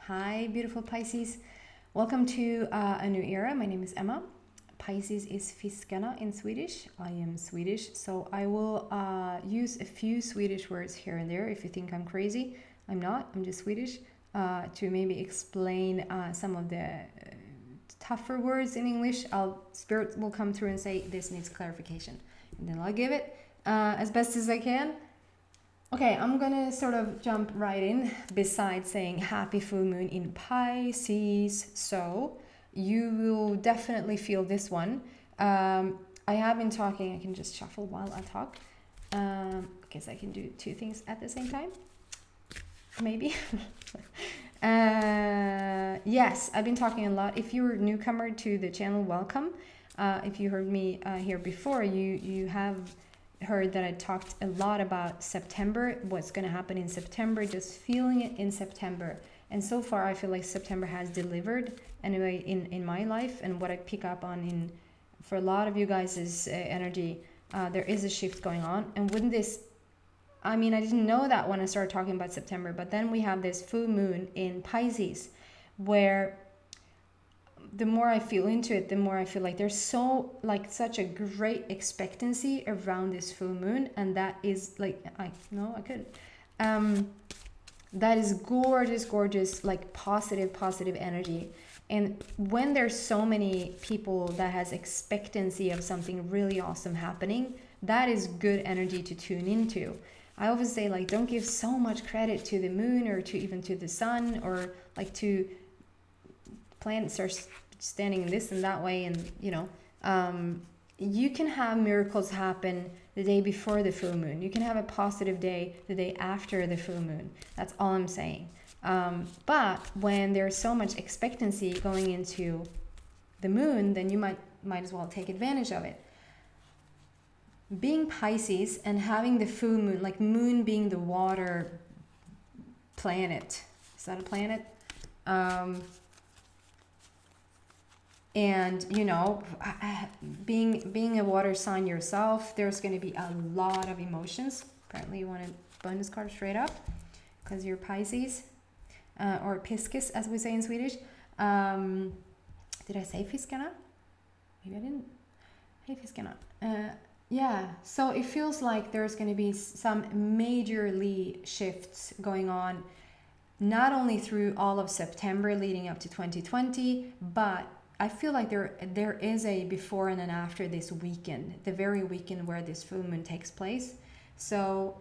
Hi, beautiful Pisces. Welcome to a new era. My name is Emma. Pisces is Fiskarna in Swedish. I am Swedish, so I will use a few Swedish words here and there. If you think I'm crazy, I'm not. I'm just Swedish to maybe explain some of the tougher words in English. Spirit will come through and say this needs clarification, and then I'll give it as best as I can. Okay, I'm gonna sort of jump right in besides saying happy full moon in Pisces. So you will definitely feel this one. I have been talking, I can just shuffle while I talk. Guess I can do two things at the same time. Maybe. Yes, I've been talking a lot. If you're a newcomer to the channel, welcome. If you heard me here before, you have heard that I talked a lot about September, what's going to happen in September, just feeling it in September. And so far I feel like September has delivered anyway in my life, and what I pick up on for a lot of you guys' energy, there is a shift going on. And wouldn't this, I mean, I didn't know that when I started talking about September, but then we have this full moon in Pisces where the more I feel into it, the more I feel like there's such a great expectancy around this full moon. And that is like, that is gorgeous, like positive energy. And when there's so many people that has expectancy of something really awesome happening, that is good energy to tune into. I always say, like, don't give so much credit to the moon or to even to the sun, or like to planets are standing this and that way. And you can have miracles happen the day before the full moon. You can have a positive day the day after the full moon. That's all I'm saying. But when there's so much expectancy going into the moon, then you might as well take advantage of it. Being Pisces and having the full moon, like moon being the water planet. Is that a planet? And being a water sign yourself, there's going to be a lot of emotions. Apparently you want a bonus card straight up because you're Pisces, or Pisces as we say in Swedish. Did I say Fiskarna? Maybe I didn't. Hey, Fiskarna. Yeah, so it feels like there's going to be some majorly shifts going on, not only through all of September leading up to 2020, but I feel like there is a before and an after this weekend, the very weekend where this full moon takes place. So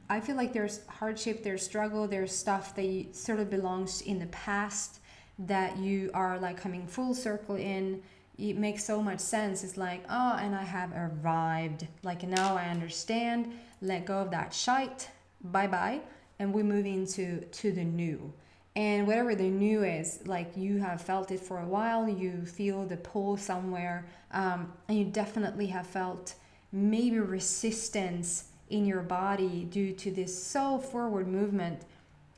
I feel like there's hardship, there's struggle, there's stuff that sort of belongs in the past that you are like coming full circle in. It makes so much sense. It's like, oh, and I have arrived. Like, now I understand. Let go of that shite. Bye-bye. And we move into the new. And whatever the new is, like, you have felt it for a while, you feel the pull somewhere, and you definitely have felt maybe resistance in your body due to this so forward movement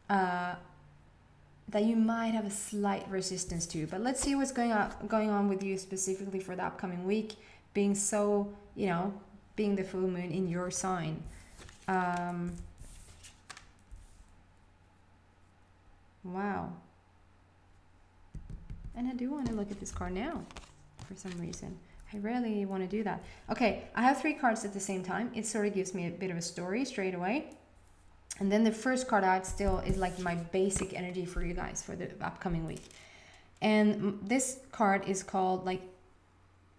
that you might have a slight resistance to. But let's see what's going on with you specifically for the upcoming week, being so, being the full moon in your sign. Wow. And I do want to look at this card now for some reason. I rarely want to do that. Okay, I have 3 cards at the same time. It sort of gives me a bit of a story straight away. And then the first card out still is like my basic energy for you guys for the upcoming week. And this card is called, like,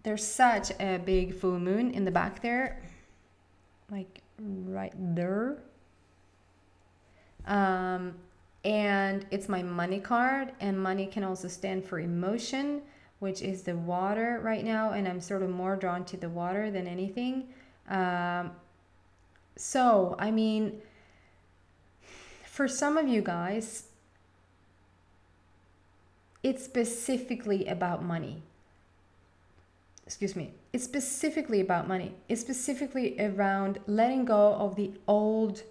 there's such a big full moon in the back there. Like right there. And it's my money card, and money can also stand for emotion, which is the water right now, and I'm sort of more drawn to the water than anything. So, I mean, for some of you guys, it's specifically about money. Excuse me. It's specifically about money. It's specifically around letting go of the old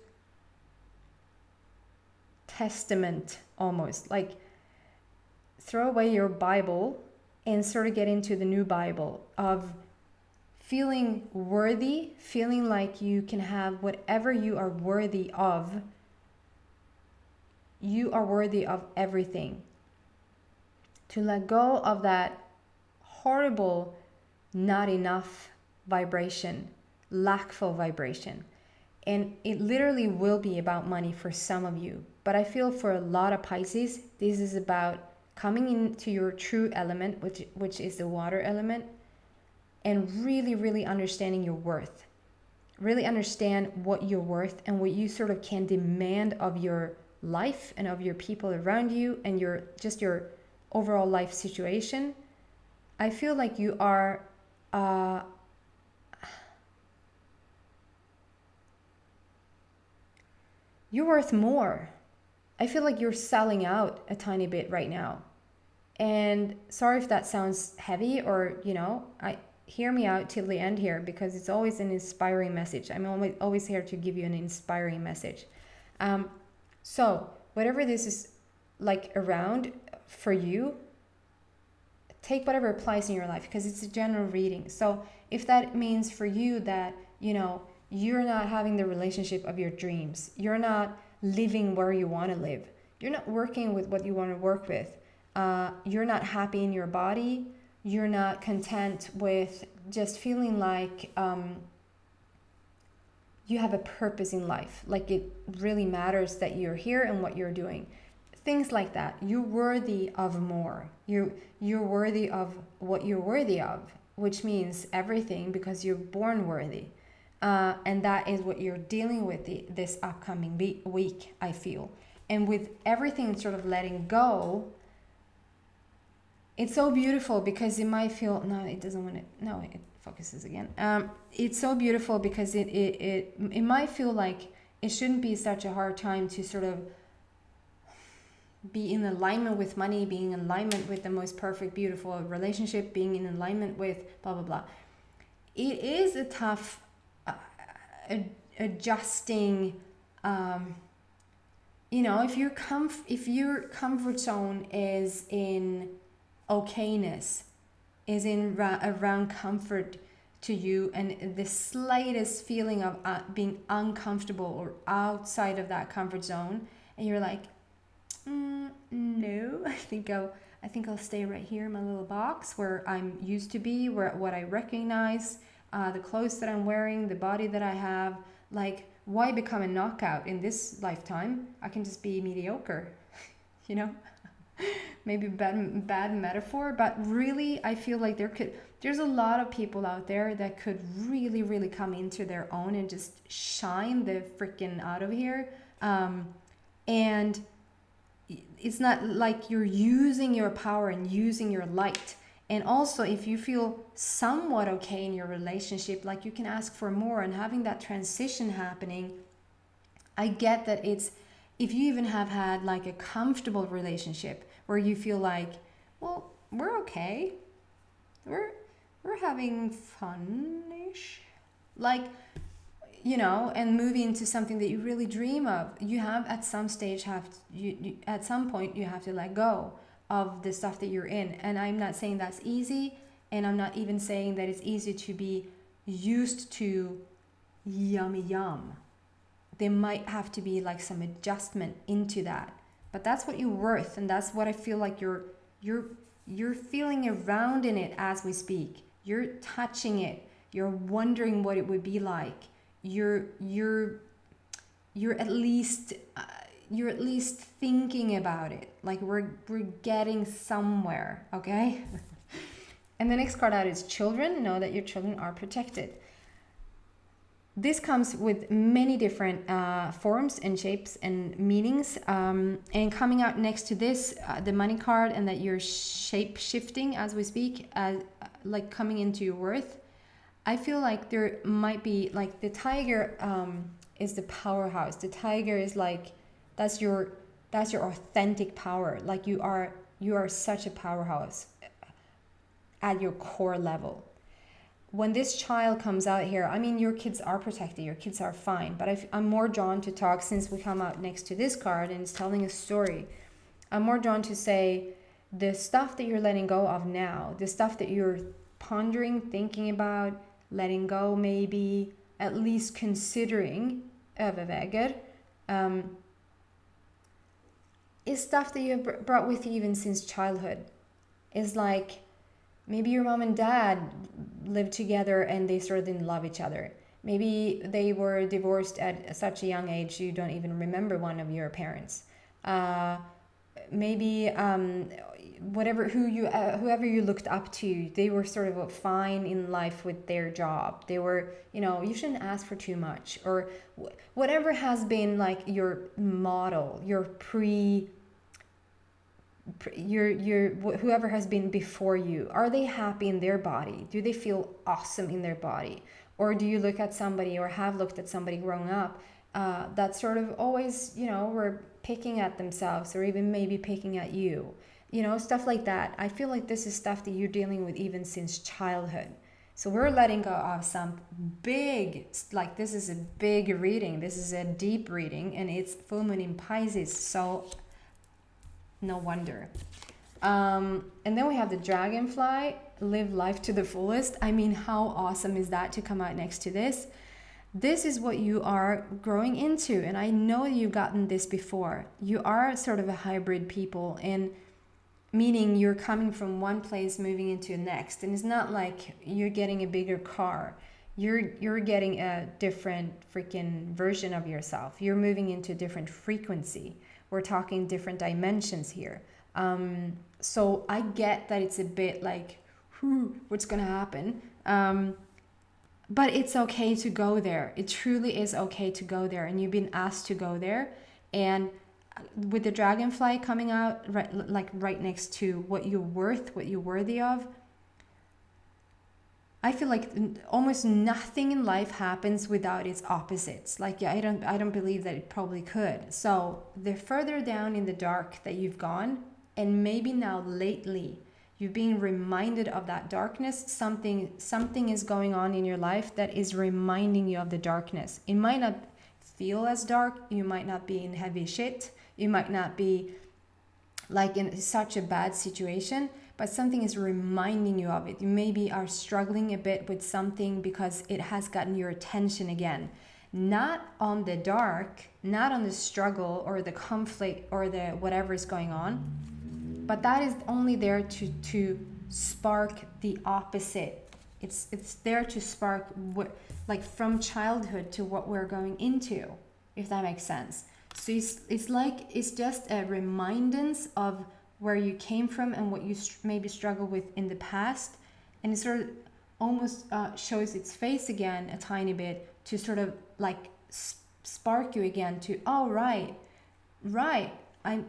testament, almost like throw away your Bible and sort of get into the new Bible of feeling worthy, feeling like you can have whatever you are worthy of. you are worthy of everything. To let go of that horrible not enough vibration, lackful vibration. And it literally will be about money for some of you. But I feel for a lot of Pisces, this is about coming into your true element, which is the water element, and really, really understanding your worth. Really understand what you're worth and what you sort of can demand of your life and of your people around you and your overall life situation. I feel like you are you're worth more. I feel like you're selling out a tiny bit right now. And sorry if that sounds heavy, or hear me out till the end here, because it's always an inspiring message. I'm always here to give you an inspiring message. So whatever this is like around for you, take whatever applies in your life, because it's a general reading. So if that means for you that, you're not having the relationship of your dreams, you're not living where you want to live, you're not working with what you want to work with, you're not happy in your body, you're not content with just feeling like you have a purpose in life, like it really matters that you're here and what you're doing, things like that, you're worthy of more. You're worthy of what you're worthy of, which means everything, because you're born worthy. And that is what you're dealing with this upcoming week, I feel. And with everything sort of letting go, it's so beautiful, because it might feel, it focuses again. It's so beautiful because it might feel like it shouldn't be such a hard time to sort of be in alignment with money, being in alignment with the most perfect, beautiful relationship, being in alignment with blah, blah, blah. It is a tough adjusting, if your comfort zone is in okayness, is in around comfort to you, and the slightest feeling of being uncomfortable or outside of that comfort zone, and you're like, no, I think I'll stay right here in my little box where I'm used to be, where what I recognize, the clothes that I'm wearing, the body that I have. Like, why become a knockout in this lifetime? I can just be mediocre, maybe bad metaphor, but really I feel like there's a lot of people out there that could really, really come into their own and just shine the freaking out of here. And it's not like you're using your power and using your light. And also, if you feel somewhat okay in your relationship, like you can ask for more, and having that transition happening, I get that it's, if you even have had like a comfortable relationship where you feel like, well, we're okay, we're having fun-ish, like, and moving into something that you really dream of, you have at some stage at some point you have to let go of the stuff that you're in. And I'm not saying that's easy, and I'm not even saying that it's easy to be used to yummy yum. There might have to be like some adjustment into that, but that's what you're worth, and that's what I feel like you're feeling around in it as we speak. You're touching it, you're wondering what it would be like, you're at least thinking about it, like we're getting somewhere, okay? And the next card out is children. Know that your children are protected. This comes with many different forms and shapes and meanings, and coming out next to this, the money card, and that you're shape shifting as we speak, like coming into your worth. I feel like there might be, like, the tiger is the powerhouse. The tiger is like, that's your authentic power. Like you are such a powerhouse at your core level. When this child comes out here, I mean, your kids are protected, your kids are fine, but I'm more drawn to talk, since we come out next to this card and it's telling a story, I'm more drawn to say the stuff that you're letting go of now, the stuff that you're pondering, thinking about, letting go, maybe at least considering, överväger, is stuff that you've brought with you even since childhood. It's like maybe your mom and dad lived together and they sort of didn't love each other. Maybe they were divorced at such a young age you don't even remember one of your parents. Maybe whoever you looked up to, they were sort of fine in life with their job. They were, you shouldn't ask for too much, or whatever has been like your model, your whoever has been before you. Are they happy in their body? Do they feel awesome in their body? Or do you look at somebody, or have looked at somebody growing up, that sort of always, were picking at themselves, or even maybe picking at you, stuff like that. I feel like this is stuff that you're dealing with even since childhood. So we're letting go of some big, like this is a big reading. This is a deep reading, and it's full moon in Pisces. So no wonder. And then we have the dragonfly, live life to the fullest. I mean, how awesome is that to come out next to this? This is what you are growing into. And I know you've gotten this before. You are sort of a hybrid people, and meaning you're coming from one place moving into the next. And it's not like you're getting a bigger car. You're getting a different freaking version of yourself. You're moving into a different frequency. We're talking different dimensions here. So I get that it's a bit like, what's going to happen? But it's okay to go there. It truly is okay to go there. And you've been asked to go there. And with the dragonfly coming out right next to what you're worth, what you're worthy of, I feel like almost nothing in life happens without its opposites. Like, yeah, I don't believe that it probably could. So the further down in the dark that you've gone, and maybe now lately you've been reminded of that darkness, something is going on in your life that is reminding you of the darkness. It might not feel as dark. You might not be in heavy shit. You might not be like in such a bad situation, but something is reminding you of it. You maybe are struggling a bit with something because it has gotten your attention again. Not on the dark, not on the struggle or the conflict or the whatever is going on, but that is only there to spark the opposite. It's there to spark what, like from childhood to what we're going into, if that makes sense. So it's like it's just a remindance of where you came from and what you maybe struggled with in the past, and it sort of almost shows its face again a tiny bit to sort of like spark you again to, oh right,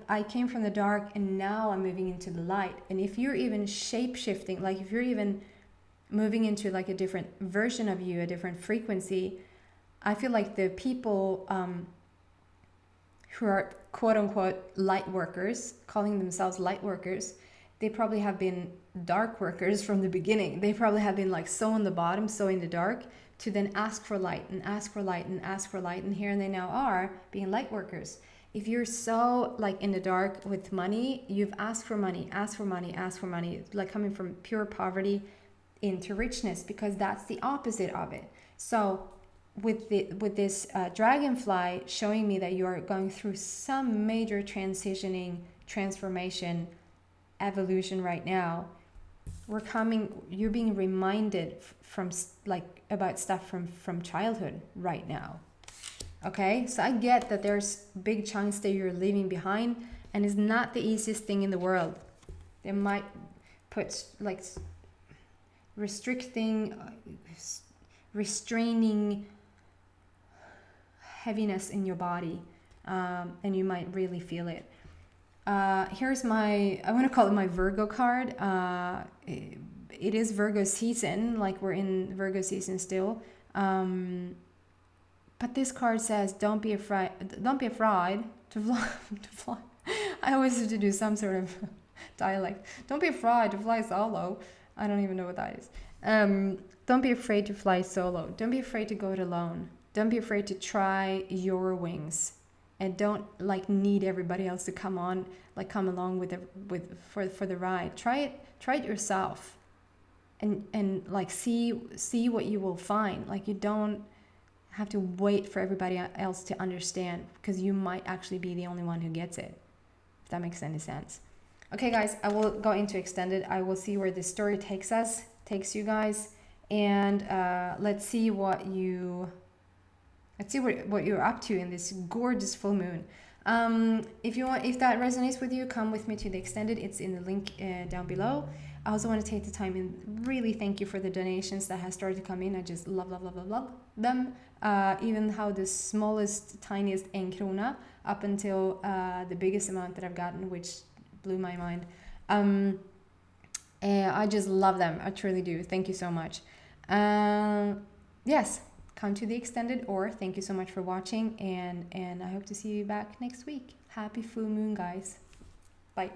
I came from the dark and now I'm moving into the light. And if you're even shape shifting, like if you're even moving into like a different version of you, a different frequency, I feel like the people who are quote unquote light workers, calling themselves light workers, they probably have been dark workers from the beginning. They probably have been like so on the bottom, so in the dark, to then ask for light and ask for light and ask for light. And here they now are being light workers. If you're so like in the dark with money, you've asked for money, like coming from pure poverty into richness, because that's the opposite of it. So with this dragonfly showing me that you are going through some major transformation, evolution right now, you're being reminded from like about stuff from childhood right now. Okay, so I get that there's big chunks that you're leaving behind, and it's not the easiest thing in the world. They might put like restraining heaviness in your body, and you might really feel it. Here's I want to call it my Virgo card. It is Virgo season, like we're in Virgo season still. But this card says, don't be afraid to fly. To fly. I always have to do some sort of dialect. Don't be afraid to fly solo. I don't even know what that is. Don't be afraid to fly solo. Don't be afraid to go it alone. Don't be afraid to try your wings, and don't like need everybody else to come along for the ride. Try it yourself, and like see what you will find. Like you don't have to wait for everybody else to understand, because you might actually be the only one who gets it. if that makes any sense. Okay, guys, I will go into extended. I will see where this story takes you guys, and let's see what you're up to in this gorgeous full moon. If that resonates with you, come with me to the extended. It's in the link down below. I also want to take the time and really thank you for the donations that has started to come in. I just love them. Even how the smallest, tiniest en krona up until the biggest amount that I've gotten, which blew my mind. I just love them. I truly do. Thank you so much. Yes, come to the extended, or thank you so much for watching, and I hope to see you back next week. Happy full moon, guys. Bye.